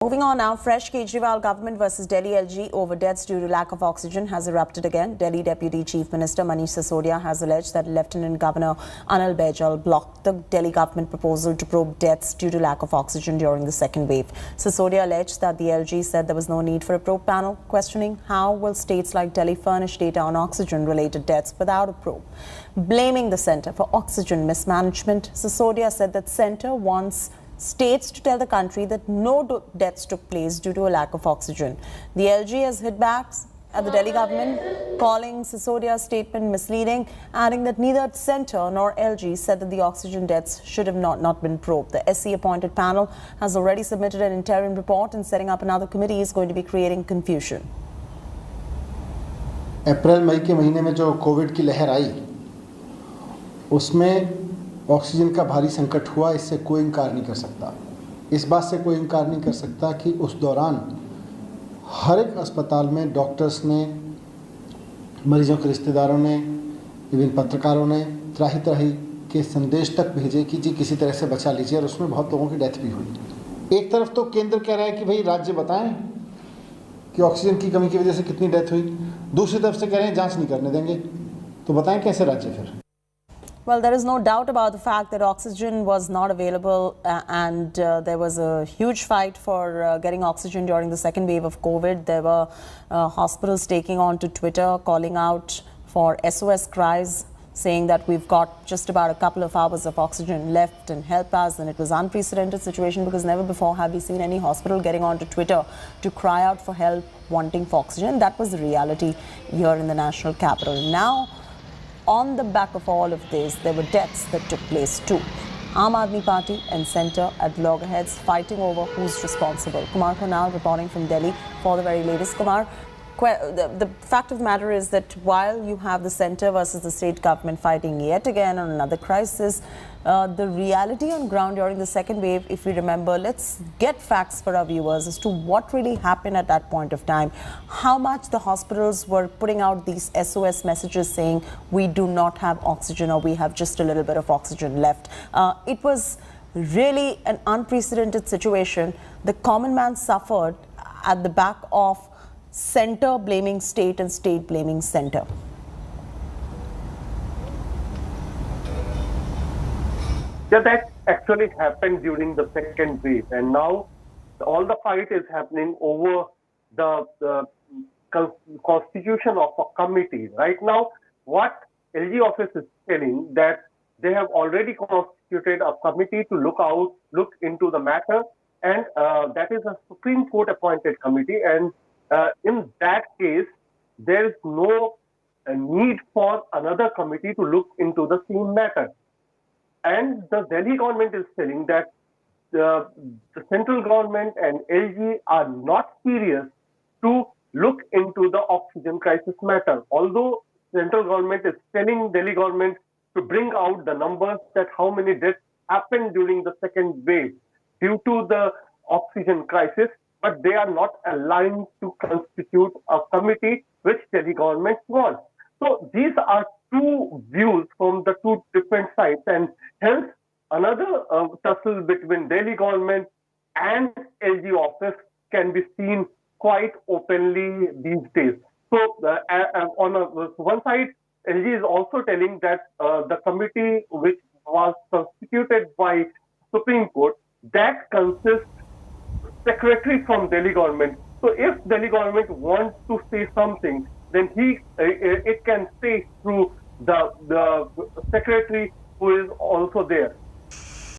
Moving on now, fresh Kejriwal government versus Delhi LG over deaths due to lack of oxygen has erupted again. Delhi Deputy Chief Minister Manish Sisodia has alleged that Lieutenant Governor Anil Baijal blocked the Delhi government proposal to probe deaths due to lack of oxygen during the second wave. Sisodia alleged that the LG said there was no need for a probe panel, questioning how will states like Delhi furnish data on oxygen-related deaths without a probe. Blaming the centre for oxygen mismanagement, Sisodia said that centre wants states to tell the country that no deaths took place due to a lack of oxygen. The LG has hit back at the Delhi government, calling Sisodia's statement misleading, adding that neither centre nor LG said that the oxygen deaths should have not been probed. The SC-appointed panel has already submitted an interim report, and setting up another committee is going to be creating confusion. अप्रैल मई के महीने में जो Covid की लहर आई, उसमें oxygen का भारी संकट हुआ। इससे कोई इनकार नहीं कर सकता। इस बात से कोई इनकार नहीं कर सकता कि उस दौरान हर एक अस्पताल में डॉक्टर्स ने, मरीजों के रिश्तेदारों ने, विभिन्न पत्रकारों ने त्राही त्राही के संदेश तक भेजे कि जी किसी तरह से बचा लीजिए, और उसमें बहुत लोगों की डेथ भी हुई। एक तरफ तो केंद्र कह रहा है कि भाई राज्य बताएं कि ऑक्सीजन की कमी की वजह से कितनी डेथ हुई, दूसरी तरफ से कह रहे हैं जांच नहीं करने देंगे। तो बताएं कैसे राज्य फिर? Well, there is no doubt about the fact that oxygen was not available and there was a huge fight for getting oxygen during the second wave of COVID. There were hospitals taking on to Twitter, calling out for SOS cries, saying that we've got just about a couple of hours of oxygen left and help us. And it was an unprecedented situation because never before have we seen any hospital getting onto Twitter to cry out for help, wanting for oxygen. That was the reality here in the national capital. Now, on the back of all of this, there were deaths that took place too. Aam Aadmi Party and centre at loggerheads fighting over who's responsible. Kumar Kunal reporting from Delhi for the very latest. Kumar, the fact of the matter is that while you have the centre versus the state government fighting yet again on another crisis, the reality on ground during the second wave, if we remember, let's get facts for our viewers as to what really happened at that point of time. How much the hospitals were putting out these SOS messages saying we do not have oxygen or we have just a little bit of oxygen left. It was really an unprecedented situation. The common man suffered at the back of centre blaming state and state blaming centre. Yeah, that actually happened during the second wave, and now all the fight is happening over the constitution of a committee. Right now, what LG office is telling that they have already constituted a committee to look into the matter, and that is a Supreme Court appointed committee, and in that case, there is no need for another committee to look into the same matter. And the Delhi government is telling that the central government and LG are not serious to look into the oxygen crisis matter. Although central government is telling Delhi government to bring out the numbers that how many deaths happened during the second wave due to the oxygen crisis, but they are not aligned to constitute a committee which Delhi government wants. So these are two views from the two different sides, and hence another tussle between Delhi government and LG office can be seen quite openly these days. So on one side, LG is also telling that the committee which was constituted by Supreme Court, that consists secretary from Delhi government. So if Delhi government wants to say something, then it can say through the secretary who is also there.